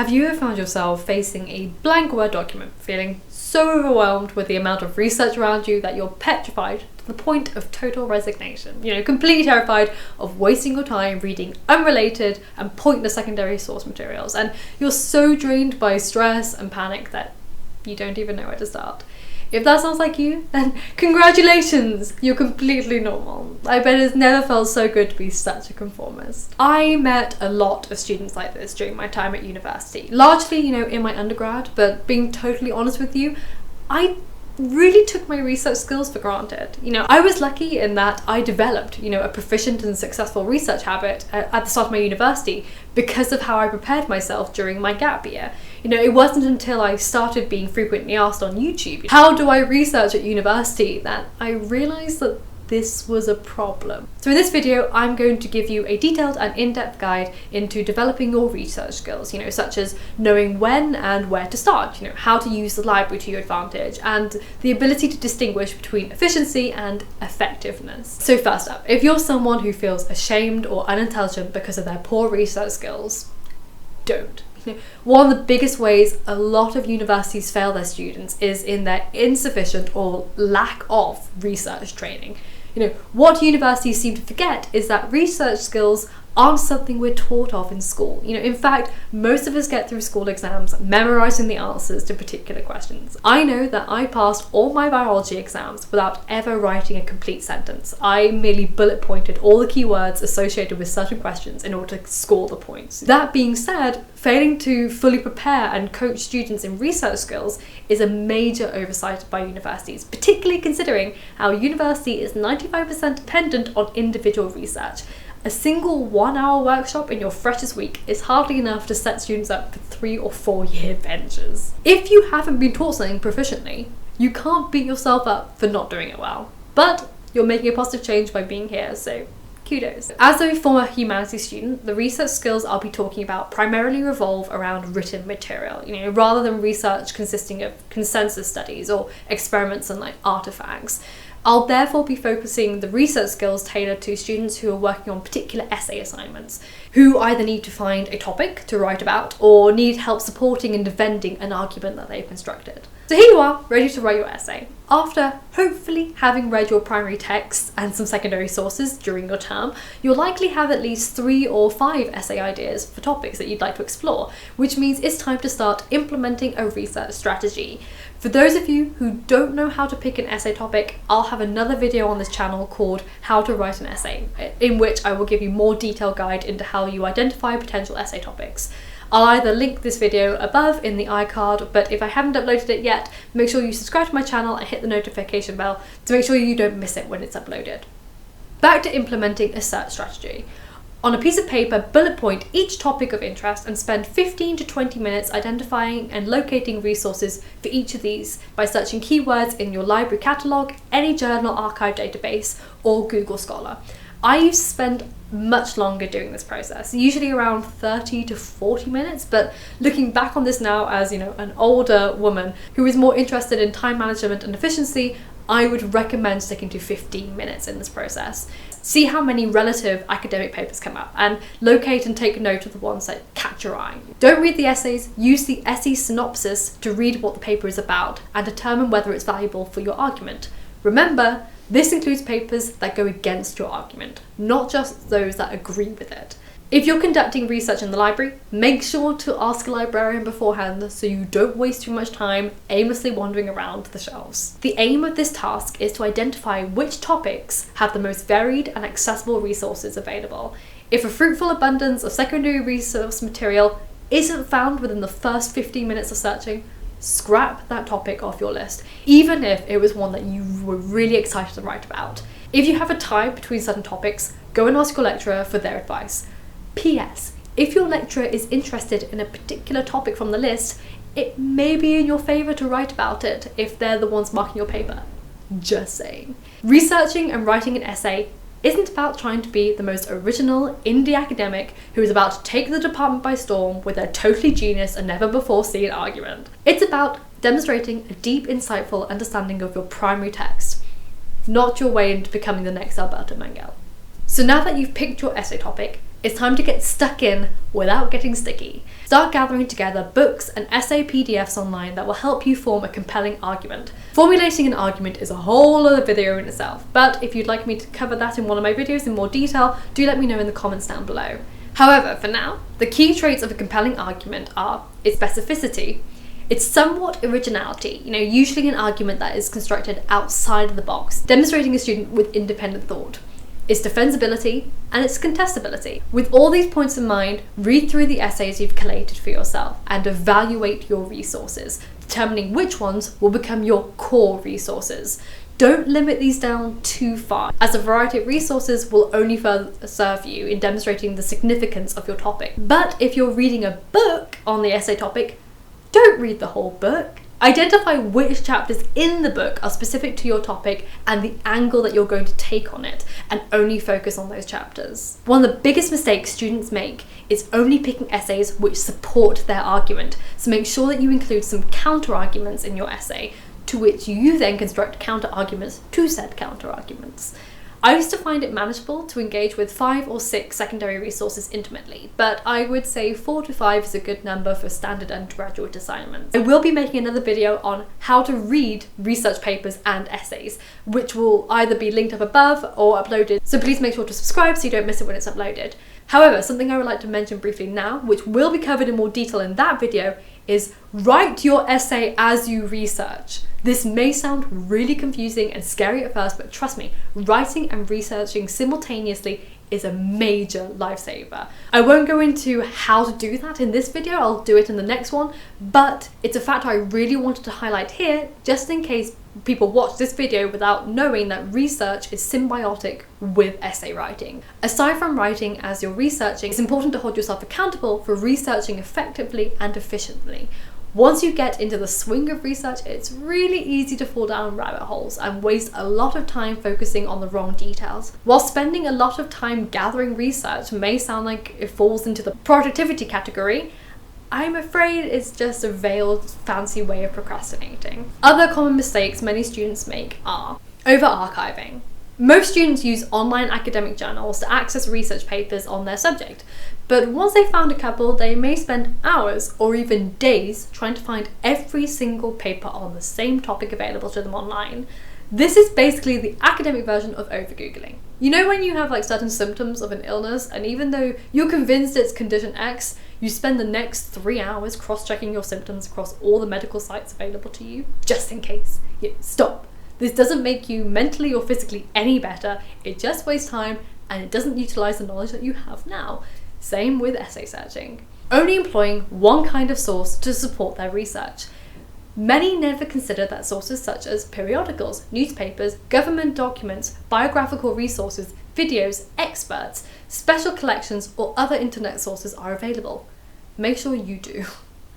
Have you ever found yourself facing a blank Word document, feeling so overwhelmed with the amount of research around you that you're petrified to the point of total resignation? Completely terrified of wasting your time reading unrelated and pointless secondary source materials, and you're so drained by stress and panic that you don't even know where to start. If that sounds like you, then congratulations, you're completely normal. I bet it's never felt so good to be such a conformist. I met a lot of students like this during my time at university, largely, in my undergrad, but being totally honest with you, I really took my research skills for granted. I was lucky in that I developed, a proficient and successful research habit at the start of my university because of how I prepared myself during my gap year. It wasn't until I started being frequently asked on YouTube, how do I research at university, that I realized that this was a problem. So in this video, I'm going to give you a detailed and in-depth guide into developing your research skills, such as knowing when and where to start, how to use the library to your advantage, and the ability to distinguish between efficiency and effectiveness. So first up, if you're someone who feels ashamed or unintelligent because of their poor research skills, don't. One of the biggest ways a lot of universities fail their students is in their insufficient or lack of research training. What universities seem to forget is that research skills aren't something we're taught of in school. In fact, most of us get through school exams memorizing the answers to particular questions. I know that I passed all my biology exams without ever writing a complete sentence. I merely bullet pointed all the keywords associated with certain questions in order to score the points. That being said, failing to fully prepare and coach students in research skills is a major oversight by universities, particularly considering our university is 95% dependent on individual research. A single 1-hour workshop in your freshest week is hardly enough to set students up for 3 or 4 year ventures. If you haven't been taught something proficiently, you can't beat yourself up for not doing it well. But you're making a positive change by being here, so kudos. As a former humanities student, the research skills I'll be talking about primarily revolve around written material, rather than research consisting of consensus studies or experiments and artifacts. I'll therefore be focusing the research skills tailored to students who are working on particular essay assignments, who either need to find a topic to write about or need help supporting and defending an argument that they've constructed. So here you are, ready to write your essay. After hopefully having read your primary texts and some secondary sources during your term, you'll likely have at least 3 or 5 essay ideas for topics that you'd like to explore, which means it's time to start implementing a research strategy. For those of you who don't know how to pick an essay topic, I'll have another video on this channel called How to Write an Essay, in which I will give you more detailed guide into how you identify potential essay topics. I'll either link this video above in the iCard, but if I haven't uploaded it yet, make sure you subscribe to my channel and hit the notification bell to make sure you don't miss it when it's uploaded. Back to implementing a search strategy. On a piece of paper, bullet point each topic of interest and spend 15 to 20 minutes identifying and locating resources for each of these by searching keywords in your library catalogue, any journal archive database, or Google Scholar. I used to spend much longer doing this process, usually around 30 to 40 minutes, but looking back on this now as, an older woman who is more interested in time management and efficiency, I would recommend sticking to 15 minutes in this process. See how many relative academic papers come up and locate and take note of the ones that catch your eye. Don't read the essays, use the essay synopsis to read what the paper is about and determine whether it's valuable for your argument. Remember, this includes papers that go against your argument, not just those that agree with it. If you're conducting research in the library, make sure to ask a librarian beforehand so you don't waste too much time aimlessly wandering around the shelves. The aim of this task is to identify which topics have the most varied and accessible resources available. If a fruitful abundance of secondary resource material isn't found within the first 15 minutes of searching, scrap that topic off your list, even if it was one that you were really excited to write about. If you have a tie between certain topics, go and ask your lecturer for their advice. P.S. If your lecturer is interested in a particular topic from the list, it may be in your favour to write about it if they're the ones marking your paper. Just saying. Researching and writing an essay isn't about trying to be the most original indie academic who is about to take the department by storm with their totally genius and never before seen argument. It's about demonstrating a deep, insightful understanding of your primary text, not your way into becoming the next Alberto Manguel. So now that you've picked your essay topic, It's time to get stuck in without getting sticky. Start gathering together books and essay PDFs online that will help you form a compelling argument. Formulating an argument is a whole other video in itself, but if you'd like me to cover that in one of my videos in more detail, do let me know in the comments down below. However, for now, the key traits of a compelling argument are its specificity, its somewhat originality, usually an argument that is constructed outside of the box, demonstrating a student with independent thought, its defensibility, and its contestability. With all these points in mind, read through the essays you've collated for yourself and evaluate your resources, determining which ones will become your core resources. Don't limit these down too far, as a variety of resources will only further serve you in demonstrating the significance of your topic. But if you're reading a book on the essay topic, don't read the whole book. Identify which chapters in the book are specific to your topic and the angle that you're going to take on it, and only focus on those chapters. One of the biggest mistakes students make is only picking essays which support their argument, so make sure that you include some counter-arguments in your essay, to which you then construct counter-arguments to said counter-arguments. I used to find it manageable to engage with 5 or 6 secondary resources intimately, but I would say 4 to 5 is a good number for standard undergraduate assignments. I will be making another video on how to read research papers and essays, which will either be linked up above or uploaded, so please make sure to subscribe so you don't miss it when it's uploaded. However, something I would like to mention briefly now, which will be covered in more detail in that video, is write your essay as you research. This may sound really confusing and scary at first, but trust me, writing and researching simultaneously is a major lifesaver. I won't go into how to do that in this video, I'll do it in the next one, but it's a fact I really wanted to highlight here, just in case people watch this video without knowing that research is symbiotic with essay writing. Aside from writing as you're researching, it's important to hold yourself accountable for researching effectively and efficiently. Once you get into the swing of research, it's really easy to fall down rabbit holes and waste a lot of time focusing on the wrong details. While spending a lot of time gathering research may sound like it falls into the productivity category, I'm afraid it's just a veiled, fancy way of procrastinating. Other common mistakes many students make are over-archiving. Most students use online academic journals to access research papers on their subject, but once they've found a couple, they may spend hours or even days trying to find every single paper on the same topic available to them online. This is basically the academic version of over-Googling. You know when you have certain symptoms of an illness, and even though you're convinced it's condition X, you spend the next 3 hours cross-checking your symptoms across all the medical sites available to you, just in case. Stop. This doesn't make you mentally or physically any better, it just wastes time and it doesn't utilise the knowledge that you have now. Same with essay searching. Only employing one kind of source to support their research. Many never consider that sources such as periodicals, newspapers, government documents, biographical resources, videos, experts, special collections, or other internet sources are available. Make sure you do.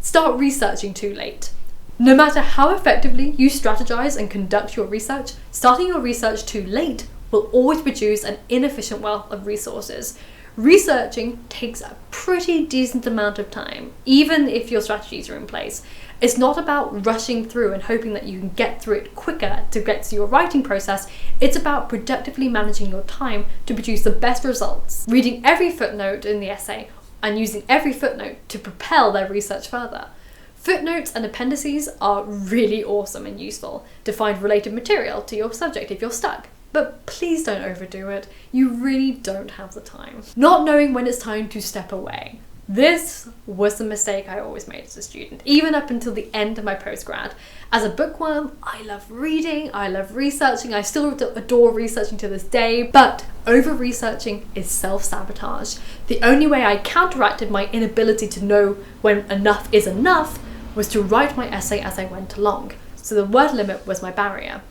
Start researching too late. No matter how effectively you strategize and conduct your research, starting your research too late will always produce an inefficient wealth of resources. Researching takes a pretty decent amount of time, even if your strategies are in place. It's not about rushing through and hoping that you can get through it quicker to get to your writing process. It's about productively managing your time to produce the best results, reading every footnote in the essay and using every footnote to propel their research further. Footnotes and appendices are really awesome and useful to find related material to your subject if you're stuck. But please don't overdo it, you really don't have the time. Not knowing when it's time to step away. This was the mistake I always made as a student, even up until the end of my postgrad. As a bookworm, I love reading, I love researching, I still adore researching to this day, but over-researching is self-sabotage. The only way I counteracted my inability to know when enough is enough was to write my essay as I went along, so the word limit was my barrier.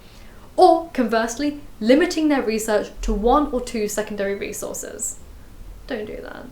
Or, conversely, limiting their research to 1 or 2 secondary resources. Don't do that.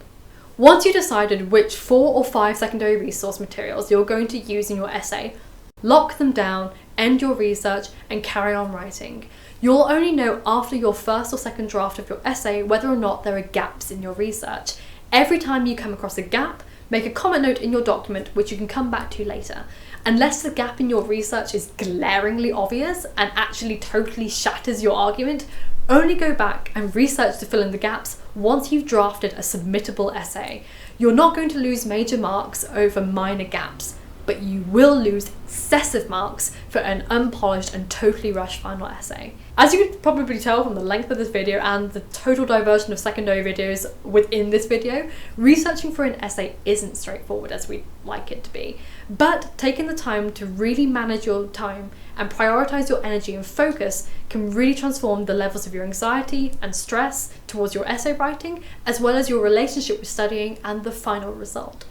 Once you decided which 4 or 5 secondary resource materials you're going to use in your essay, lock them down, end your research, and carry on writing. You'll only know after your first or second draft of your essay whether or not there are gaps in your research. Every time you come across a gap, make a comment note in your document which you can come back to later. Unless the gap in your research is glaringly obvious and actually totally shatters your argument, only go back and research to fill in the gaps once you've drafted a submittable essay. You're not going to lose major marks over minor gaps, but you will lose excessive marks for an unpolished and totally rushed final essay. As you could probably tell from the length of this video and the total diversion of secondary videos within this video, researching for an essay isn't straightforward as we'd like it to be. But taking the time to really manage your time and prioritize your energy and focus can really transform the levels of your anxiety and stress towards your essay writing, as well as your relationship with studying and the final result.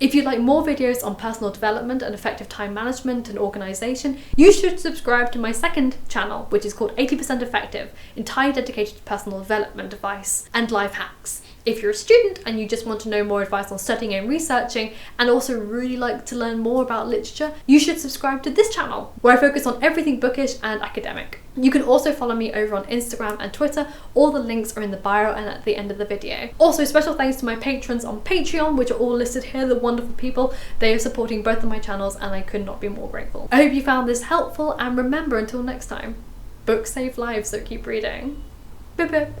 If you'd like more videos on personal development and effective time management and organisation, you should subscribe to my second channel, which is called 80% Effective, entirely dedicated to personal development advice and life hacks. If you're a student and you just want to know more advice on studying and researching, and also really like to learn more about literature, you should subscribe to this channel, where I focus on everything bookish and academic. You can also follow me over on Instagram and Twitter. All the links are in the bio and at the end of the video. Also, special thanks to my patrons on Patreon, which are all listed here, the wonderful people. They are supporting both of my channels and I could not be more grateful. I hope you found this helpful, and remember, until next time, books save lives, so keep reading. Bip bip.